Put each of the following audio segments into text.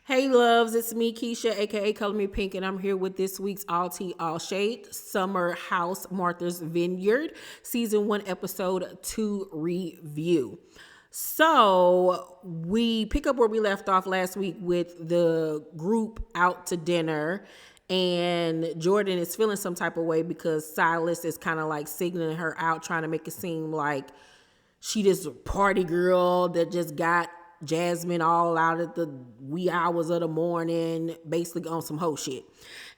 Hey loves, it's me, Keisha, aka Color Me Pynk, and I'm here with this week's All Tea, All Shade Summer House Martha's Vineyard Season 1, Episode 2 review. So we pick up where we left off last week with the group out to dinner, and Jordan is feeling some type of way because Silas is kind of like signaling her out, trying to make it seem like she this party girl that just got Jasmine all out at the wee hours of the morning, basically on some hoe shit.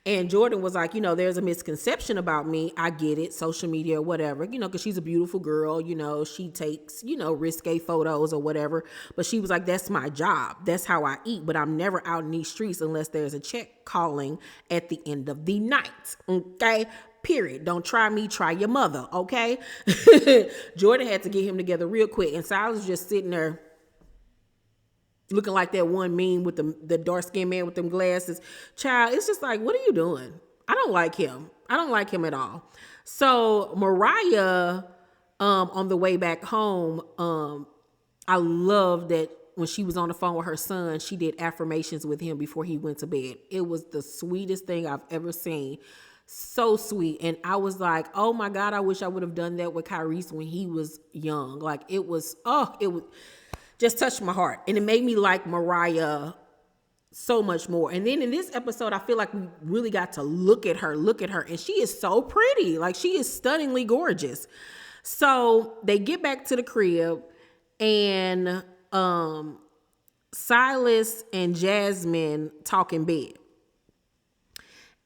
And Jordan was like, there's a misconception about me. I get it, social media or whatever, because she's a beautiful girl. She takes, risque photos or whatever. But she was like, that's my job. That's how I eat. But I'm never out in these streets unless there's a check calling at the end of the night. Okay? Period. Don't try me, try your mother. Okay? Jordan had to get him together real quick. And Silas was just sitting there looking like that one meme with the dark-skinned man with them glasses. Child, it's just like, what are you doing? I don't like him. I don't like him at all. So Mariah, on the way back home, I love that when she was on the phone with her son, she did affirmations with him before he went to bed. It was the sweetest thing I've ever seen. So sweet. And I was like, oh my God, I wish I would have done that with Kyrese when he was young. Like it was just touched my heart. And it made me like Mariah so much more. And then in this episode, I feel like we really got to look at her. And she is so pretty. Like she is stunningly gorgeous. So they get back to the crib and Silas and Jasmine talk in bed.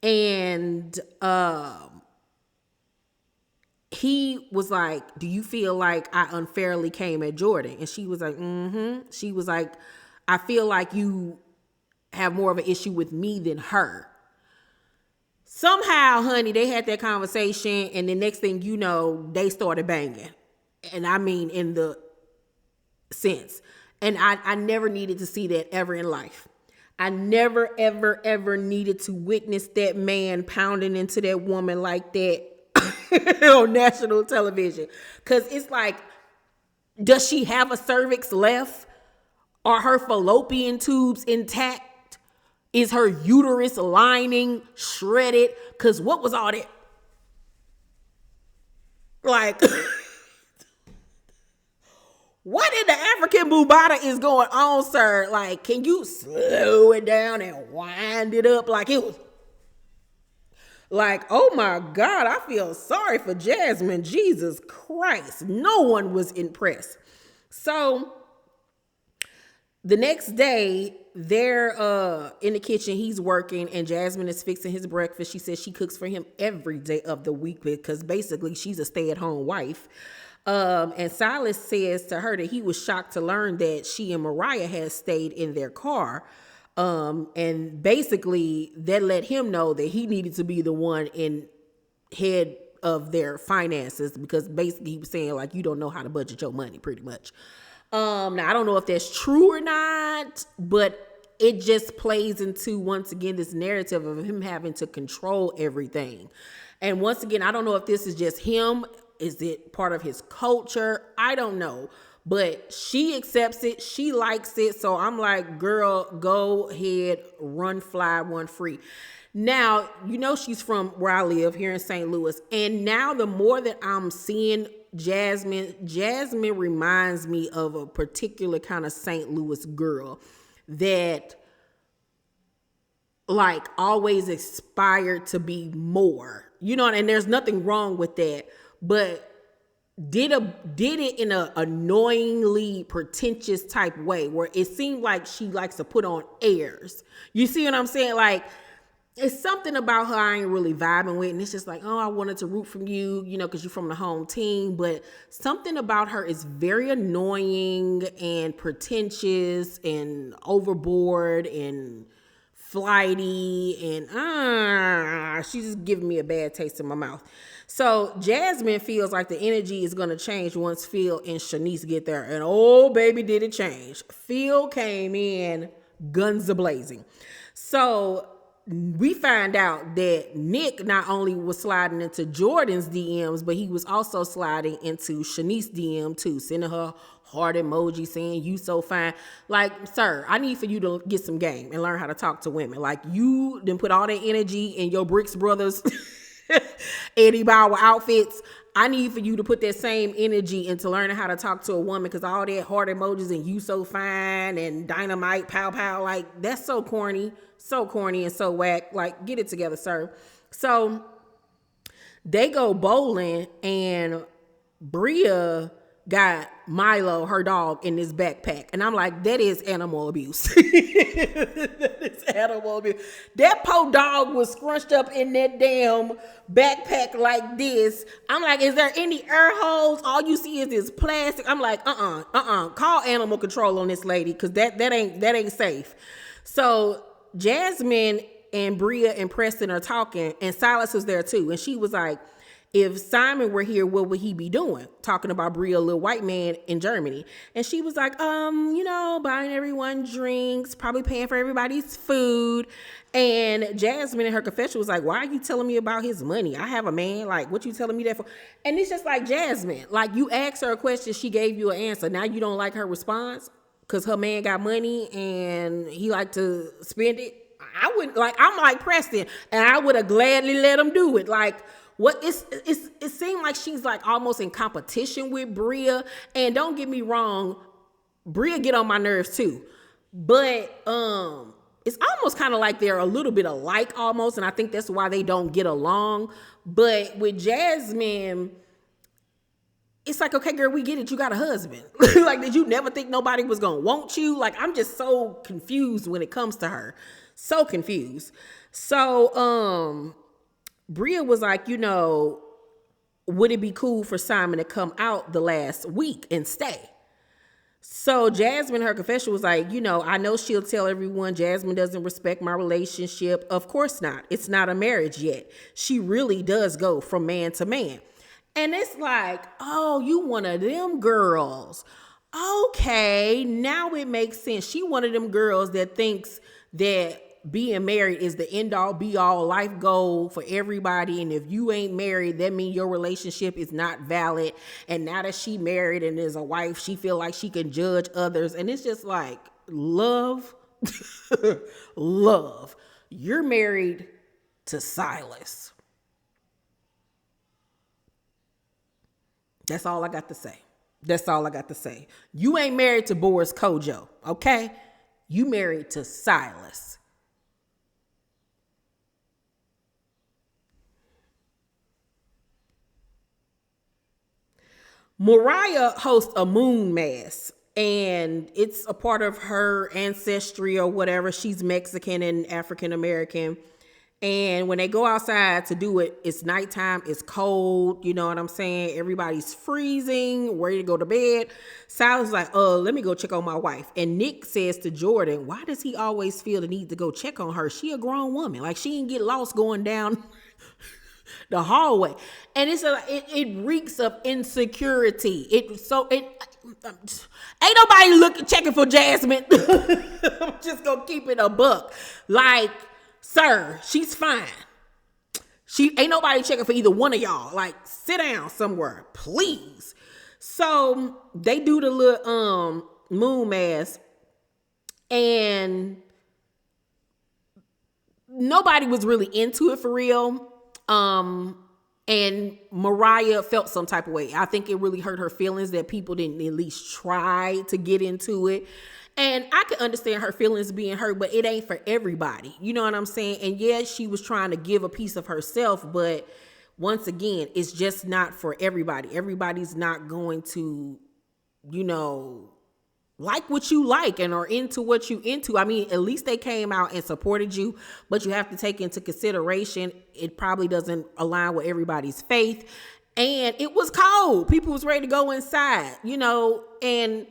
And he was like, do you feel like I unfairly came at Jordan? And she was like, mm-hmm. She was like, I feel like you have more of an issue with me than her. Somehow, honey, they had that conversation, and the next thing you know, they started banging. And I mean in the sense. And I never needed to see that ever in life. I never, ever, ever needed to witness that man pounding into that woman like that on national television. Because it's like, does she have a cervix left? Are her fallopian tubes intact? Is her uterus lining shredded? Because what was all that? Like, what in the African Bubata is going on, sir? Like, can you slow it down and wind it up? Like it was like, oh my God, I feel sorry for Jasmine. Jesus Christ. No one was impressed. So the next day, they're in the kitchen. He's working and Jasmine is fixing his breakfast. She says she cooks for him every day of the week because basically she's a stay-at-home wife. And Silas says to her that he was shocked to learn that she and Mariah had stayed in their car. And basically that let him know that he needed to be the one in head of their finances because basically he was saying like, you don't know how to budget your money pretty much. Now I don't know if that's true or not, but it just plays into, once again, this narrative of him having to control everything. And once again, I don't know if this is just him. Is it part of his culture? I don't know. But she accepts it. She likes it. So I'm like, girl, go ahead, run, fly, run free. Now, she's from where I live here in St. Louis. And now the more that I'm seeing Jasmine reminds me of a particular kind of St. Louis girl that like always aspired to be more, and there's nothing wrong with that. But did it in a annoyingly pretentious type way where it seemed like she likes to put on airs. You see what I'm saying? Like, it's something about her I ain't really vibing with. And it's just like, oh, I wanted to root for you, because you're from the home team. But something about her is very annoying and pretentious and overboard and flighty. And she's just giving me a bad taste in my mouth. So Jasmine feels like the energy is going to change once Phil and Shanice get there. And oh, baby, did it change. Phil came in guns a-blazing. So we find out that Nick not only was sliding into Jordan's DMs, but he was also sliding into Shanice's DM too, sending her heart emoji saying you so fine. Like, sir, I need for you to get some game and learn how to talk to women. Like, you didn't put all that energy in your Bricks Brothers Eddie Bauer outfits. I need for you to put that same energy into learning how to talk to a woman, because all that heart emojis and you so fine and dynamite, pow, pow, like, that's so corny and so whack. Like, get it together, sir. So they go bowling and Bria got Milo, her dog, in this backpack. And I'm like, that is animal abuse. That is animal abuse. That poor dog was scrunched up in that damn backpack like this. I'm like, is there any air holes? All you see is this plastic. I'm like, call animal control on this lady, because that ain't safe. So Jasmine and Bria and Preston are talking, and Silas was there too. And she was like, if Simon were here, what would he be doing? Talking about Bria, a little white man in Germany. And she was like, buying everyone drinks, probably paying for everybody's food. And Jasmine in her confession was like, why are you telling me about his money? I have a man. Like, what you telling me that for? And it's just like, Jasmine, like, you asked her a question, she gave you an answer. Now you don't like her response because her man got money and he like to spend it. I wouldn't, like, I'm like Preston, and I would have gladly let him do it. Like, what it seemed like she's like almost in competition with Bria. And don't get me wrong, Bria get on my nerves too. But it's almost kind of like they're a little bit alike almost, and I think that's why they don't get along. But with Jasmine, it's like, okay, girl, we get it. You got a husband. Like, did you never think nobody was gonna want you? Like, I'm just so confused when it comes to her. So confused. So Bria was like, would it be cool for Simon to come out the last week and stay? So Jasmine, her confession was like, I know she'll tell everyone Jasmine doesn't respect my relationship. Of course not. It's not a marriage yet. She really does go from man to man. And it's like, oh, you one of them girls. Okay, now it makes sense. She one of them girls that thinks that being married is the end all be all life goal for everybody. And if you ain't married, that means your relationship is not valid. And now that she married and is a wife, she feel like she can judge others. And it's just like, love, love. You're married to Silas. That's all I got to say. That's all I got to say. You ain't married to Boris Kojo, okay? You married to Silas. Mariah hosts a moon mass, and it's a part of her ancestry or whatever. She's Mexican and African American. And when they go outside to do it, it's nighttime, it's cold, you know what I'm saying? Everybody's freezing, ready to go to bed. Silas is like, let me go check on my wife. And Nick says to Jordan, why does he always feel the need to go check on her? She a grown woman. Like, she didn't get lost going down the hallway. And it's it reeks of insecurity. Ain't nobody checking for Jasmine. I'm just gonna keep it a buck. Like, sir, she's fine. She ain't nobody checking for either one of y'all. Like, sit down somewhere, please. So they do the little moon mask, and nobody was really into it for real. And Mariah felt some type of way. I think it really hurt her feelings that people didn't at least try to get into it. And I can understand her feelings being hurt, but it ain't for everybody. You know what I'm saying? And yeah, she was trying to give a piece of herself, but once again, it's just not for everybody. Everybody's not going to, like what you like and are into what you into. I mean, at least they came out and supported you, but you have to take into consideration it probably doesn't align with everybody's faith. And it was cold. People was ready to go inside, and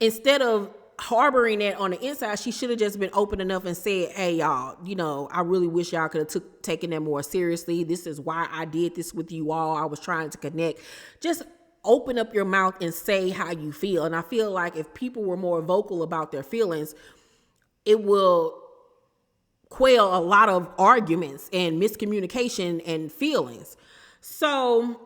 instead of harboring that on the inside, she should have just been open enough and said, hey, y'all, I really wish y'all could have taken that more seriously. This is why I did this with you all. I was trying to connect. Just open up your mouth and say how you feel. And I feel like if people were more vocal about their feelings, it will quell a lot of arguments and miscommunication and feelings. So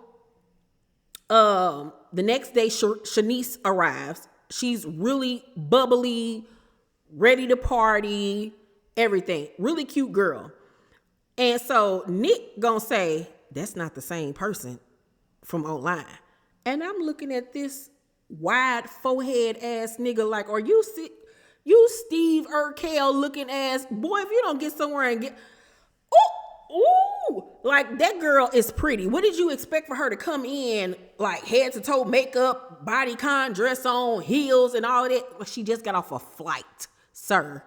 The next day, Shanice arrives. She's really bubbly, ready to party, everything. Really cute girl. And so Nick gonna say, that's not the same person from online. And I'm looking at this wide forehead ass nigga like, are you Steve Urkel looking ass boy? If you don't get somewhere and get, ooh, like that girl is pretty. What did you expect for her to come in like head to toe makeup, bodycon, dress on, heels and all that? She just got off a flight, sir.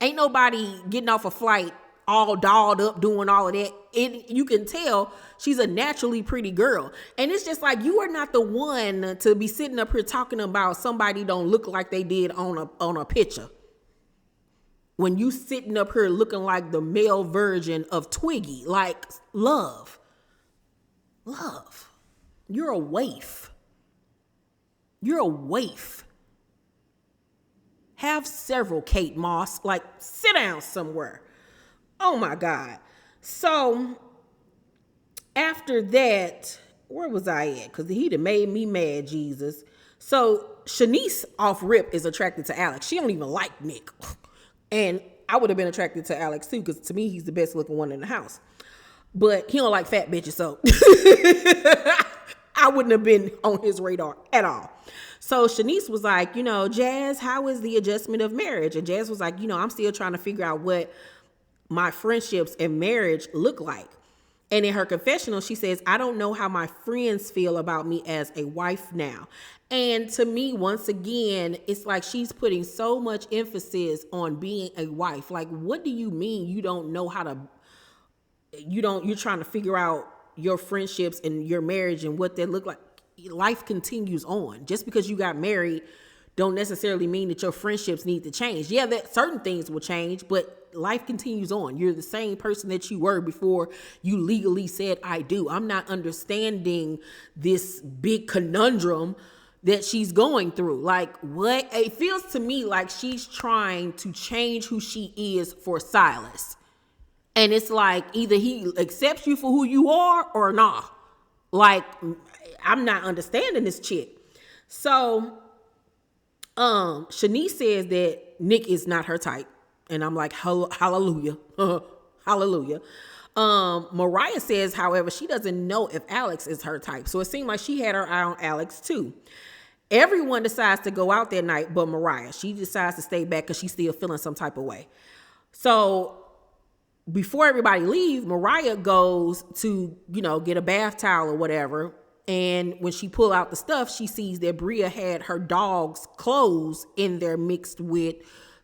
Ain't nobody getting off a flight all dolled up doing all of that. You can tell she's a naturally pretty girl. And it's just like, you are not the one to be sitting up here talking about somebody don't look like they did on a picture. When you sitting up here looking like the male version of Twiggy, like love. You're a waif. Have several Kate Moss, like sit down somewhere. Oh my God. So after that, where was I at? Because he'd have made me mad, Jesus. So Shanice off rip is attracted to Alex. She don't even like Nick. And I would have been attracted to Alex too, because to me, he's the best looking one in the house. But he don't like fat bitches, so I wouldn't have been on his radar at all. So Shanice was like, Jazz, how is the adjustment of marriage? And Jazz was like, I'm still trying to figure out what my friendships and marriage look like. And in her confessional, she says, I don't know how my friends feel about me as a wife now. And to me, once again, it's like she's putting so much emphasis on being a wife. Like, what do you mean you don't know how to, you're trying to figure out your friendships and your marriage and what they look like? Life continues on. Just because you got married don't necessarily mean that your friendships need to change. Yeah, that certain things will change, but life continues on. You're the same person that you were before you legally said, I do. I'm not understanding this big conundrum that she's going through. Like, what? It feels to me like she's trying to change who she is for Silas. And it's like, either he accepts you for who you are or not. Like, I'm not understanding this chick. So, Shanice says that Nick is not her type. And I'm like, hallelujah. Hallelujah. Mariah says, however, she doesn't know if Alex is her type. So it seemed like she had her eye on Alex too. Everyone decides to go out that night but Mariah. She decides to stay back because she's still feeling some type of way. So before everybody leaves, Mariah goes to, get a bath towel or whatever. And when she pull out the stuff, she sees that Bria had her dog's clothes in there mixed with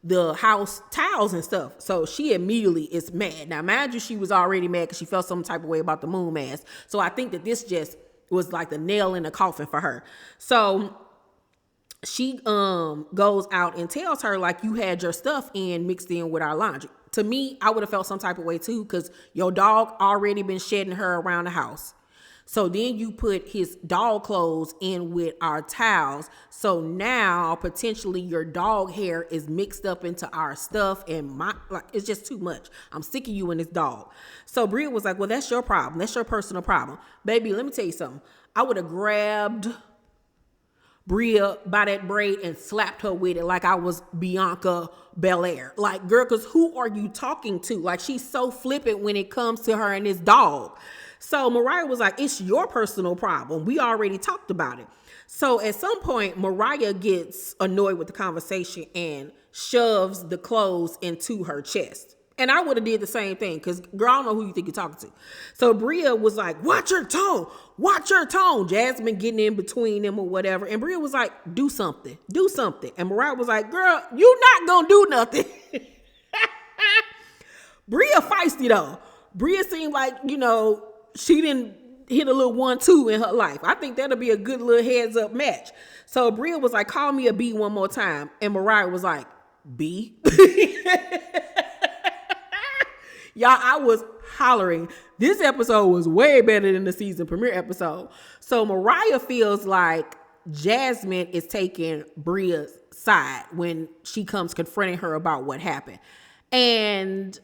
the house towels and stuff. So she immediately is mad. Now, mind you, she was already mad because she felt some type of way about the moon mask. So I think that this just was like the nail in the coffin for her. So she goes out and tells her, like, you had your stuff mixed in with our laundry. To me, I would have felt some type of way too, because your dog already been shedding her around the house. So then you put his dog clothes in with our towels. So now potentially your dog hair is mixed up into our stuff, and it's just too much. I'm sick of you and this dog. So Bria was like, well, that's your problem. That's your personal problem. Baby, let me tell you something. I would have grabbed Bria by that braid and slapped her with it like I was Bianca Belair. Like, girl, because who are you talking to? Like, she's so flippant when it comes to her and this dog. So Mariah was like, it's your personal problem. We already talked about it. So at some point, Mariah gets annoyed with the conversation and shoves the clothes into her chest. And I would have did the same thing because, girl, I don't know who you think you're talking to. So Bria was like, watch your tone. Watch your tone. Jasmine getting in between them or whatever. And Bria was like, do something. Do something. And Mariah was like, girl, you not going to do nothing. Bria feisty, though. Bria seemed like, she didn't hit a little 1-2 in her life. I think that'll be a good little heads up match. So Bria was like, call me a B one more time. And Mariah was like, B? Y'all, I was hollering. This episode was way better than the season premiere episode. So Mariah feels like Jasmine is taking Bria's side when she comes confronting her about what happened. And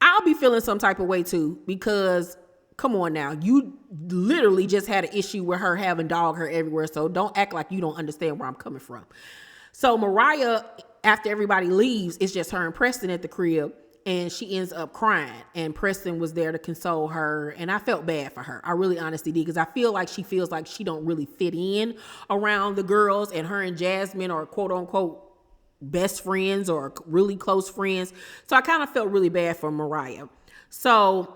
I'll be feeling some type of way too, because Come on now. You literally just had an issue with her having dog hair everywhere. So don't act like you don't understand where I'm coming from. So Mariah, after everybody leaves, it's just her and Preston at the crib. And she ends up crying. And Preston was there to console her. And I felt bad for her. I really honestly did. Because I feel like she feels like she don't really fit in around the girls. And her and Jasmine are quote unquote best friends or really close friends. So I kind of felt really bad for Mariah. So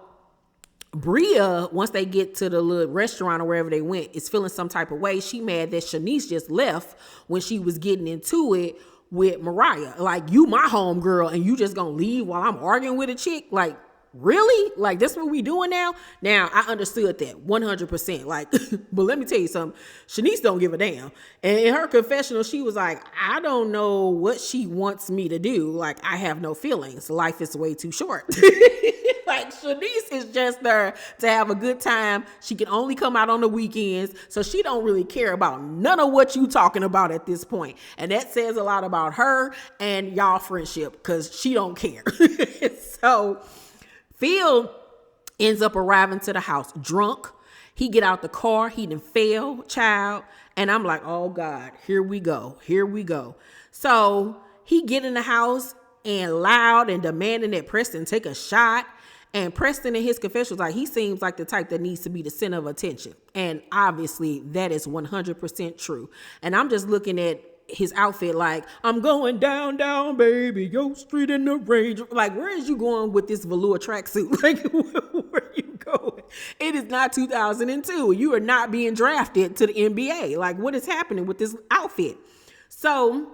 Bria, once they get to the little restaurant or wherever they went, is feeling some type of way. She mad that Shanice just left when she was getting into it with Mariah. Like, you my home girl and you just gonna leave while I'm arguing with a chick? Like, really? Like, that's what we doing now? Now, I understood that 100%. Like, but let me tell you something. Shanice don't give a damn. And in her confessional, she was like, I don't know what she wants me to do. Like, I have no feelings. Life is way too short. Like, Shanice is just there to have a good time. She can only come out on the weekends. So she don't really care about none of what you talking about at this point. And that says a lot about her and y'all friendship, because she don't care. So Phil ends up arriving to the house drunk. He get out the car. He done fell, child. And I'm like, oh God, here we go. Here we go. So he get in the house and loud and demanding that Preston take a shot. And Preston in his confession was like, he seems like the type that needs to be the center of attention. And obviously that is 100% true. And I'm just looking at his outfit like, I'm going down, down, baby, yo, street in the range. Like, where is you going with this velour tracksuit? Like, where are you going? It is not 2002. You are not being drafted to the NBA. Like, what is happening with this outfit? So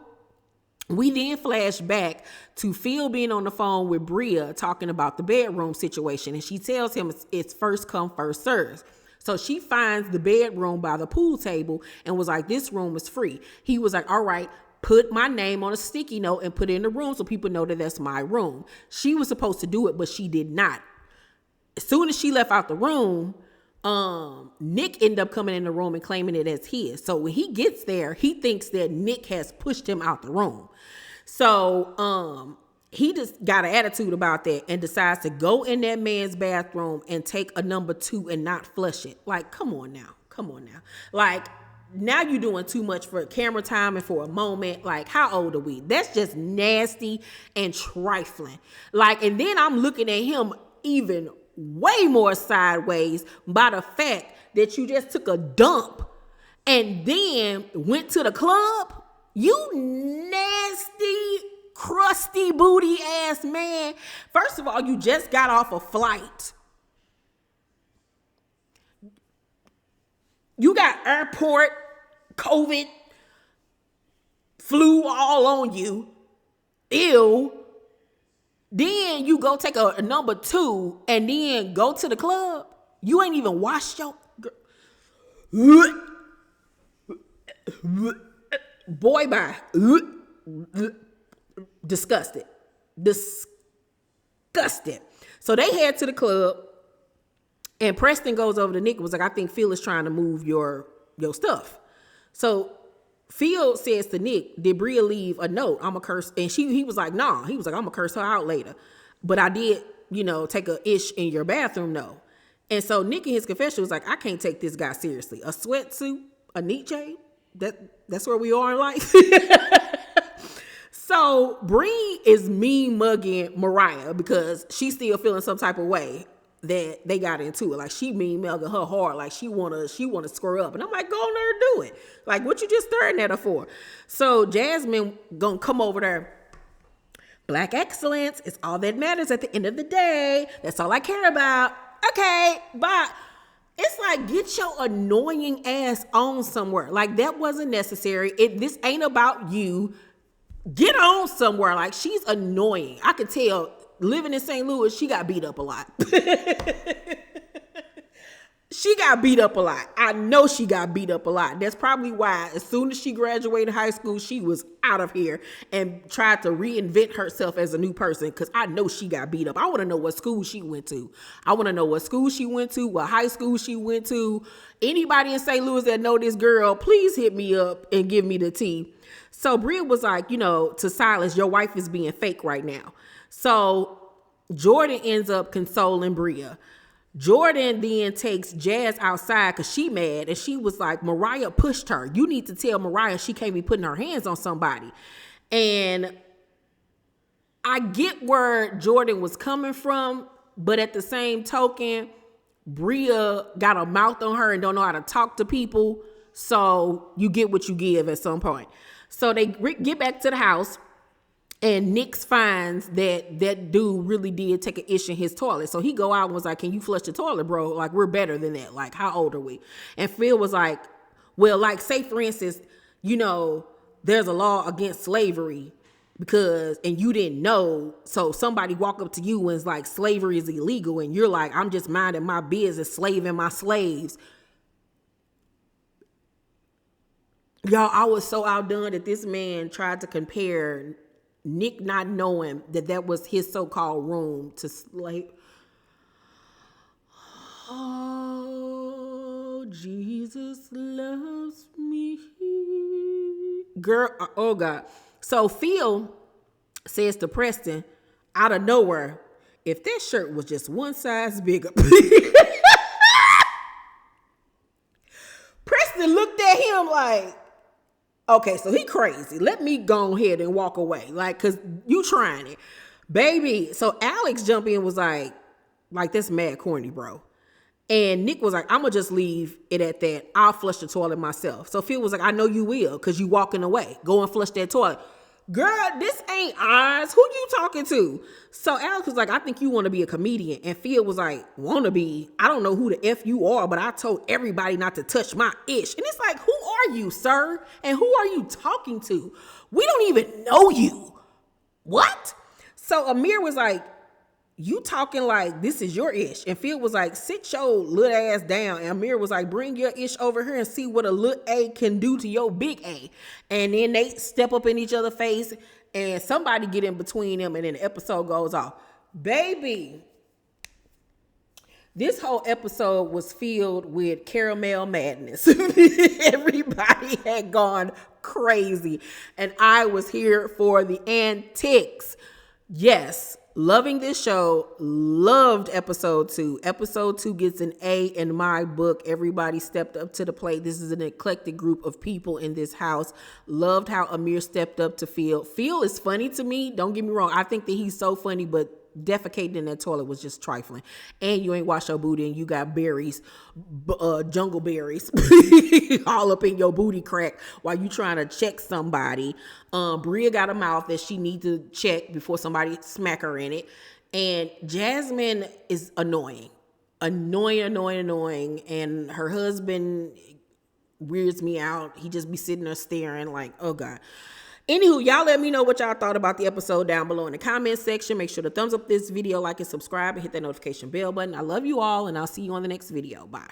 we then flash back to Phil being on the phone with Bria talking about the bedroom situation. And she tells him it's first come, first serves. So she finds the bedroom by the pool table and was like, this room is free. He was like, all right, put my name on a sticky note and put it in the room so people know that that's my room. She was supposed to do it, but she did not. As soon as she left out the room, Nick ended up coming in the room and claiming it as his. So when he gets there, he thinks that Nick has pushed him out the room. So he just got an attitude about that and decides to go in that man's bathroom and take a number 2 and not flush it. Like, come on now. Come on now. Like, now you're doing too much for camera time and for a moment. Like, how old are we? That's just nasty and trifling. Like, and then I'm looking at him even way more sideways by the fact that you just took a dump and then went to the club. You nasty, crusty booty ass man. First of all, you just got off a flight. You got airport, COVID, flu all on you. Ew. Then you go take a number 2 and then go to the club. You ain't even washed your... Boy, bye. Disgusted. So they head to the club and Preston goes over to Nick and was like, I think Phil is trying to move your stuff. So Phil says to Nick, did Bria leave a note? I'm a curse. And he was like, nah. He was like, I'm gonna curse her out later. But I did, take a ish in your bathroom, no. And so Nick in his confession was like, I can't take this guy seriously. A sweatsuit, a Nietzsche, that's where we are in life. So Bree is mean mugging Mariah because she's still feeling some type of way that they got into it. Like, she mean mugging her hard. Like, she wanna square up. And I'm like, go on there and do it. Like, what you just staring at her for? So Jasmine gonna come over there. Black excellence is all that matters at the end of the day. That's all I care about. Okay, bye. It's like, get your annoying ass on somewhere. Like, that wasn't necessary. This ain't about you. Get on somewhere. Like, she's annoying. I could tell, living in St. Louis, she got beat up a lot. She got beat up a lot. I know she got beat up a lot. That's probably why as soon as she graduated high school, she was out of here and tried to reinvent herself as a new person, because I know she got beat up. I want to know what school she went to. I want to know what school she went to, what high school she went to. Anybody in St. Louis that know this girl, please hit me up and give me the tea. So Bria was like, to Silas, your wife is being fake right now. So Jordan ends up consoling Bria. Jordan then takes Jazz outside because she mad, and she was like, Mariah pushed her. You need to tell Mariah she can't be putting her hands on somebody. And I get where Jordan was coming from, but at the same token, Bria got a mouth on her and don't know how to talk to people. So you get what you give at some point. So they get back to the house, and Nix finds that dude really did take an ish in his toilet. So he go out and was like, can you flush the toilet, bro? Like, we're better than that. Like, how old are we? And Phil was like, well, like, say, for instance, there's a law against slavery and you didn't know. So somebody walk up to you and is like, slavery is illegal. And you're like, I'm just minding my business, slaving my slaves. Y'all, I was so outdone that this man tried to compare Nick not knowing that was his so-called room to slave. Oh, Jesus loves me. Girl, oh God. So Phil says to Preston, out of nowhere, if that shirt was just one size bigger. Preston looked at him like, okay, so he crazy. Let me go ahead and walk away. Like, cause you trying it. Baby. So Alex jumped in and was like, that's mad corny, bro. And Nick was like, I'm gonna just leave it at that. I'll flush the toilet myself. So Phil was like, I know you will, cause you walking away. Go and flush that toilet. Girl, this ain't ours. Who you talking to? So Alex was like, I think you want to be a comedian. And Phil was like, wanna be? I don't know who the F you are, but I told everybody not to touch my ish. And it's like, who are you, sir? And who are you talking to? We don't even know you. What? So Amir was like, you talking like this is your ish. And Phil was like, sit your little ass down. And Amir was like, bring your ish over here and see what a little A can do to your big A. And then they step up in each other's face and somebody get in between them, and then the episode goes off. Baby, this whole episode was filled with caramel madness. Everybody had gone crazy, and I was here for the antics. Yes. Loving this show. Loved episode 2. Episode 2 gets an A in my book. Everybody stepped up to the plate. This is an eclectic group of people in this house. Loved how Amir stepped up to Phil. Phil is funny to me. Don't get me wrong. I think that he's so funny, but defecating in that toilet was just trifling. And you ain't wash your booty and you got berries, jungle berries all up in your booty crack while you trying to check somebody. Bria got a mouth that she need to check before somebody smack her in it. And Jasmine is annoying. And her husband weirds me out. He just be sitting there staring like, oh God. Anywho, y'all let me know what y'all thought about the episode down below in the comment section. Make sure to thumbs up this video, like and subscribe, and hit that notification bell button. I love you all, and I'll see you on the next video. Bye.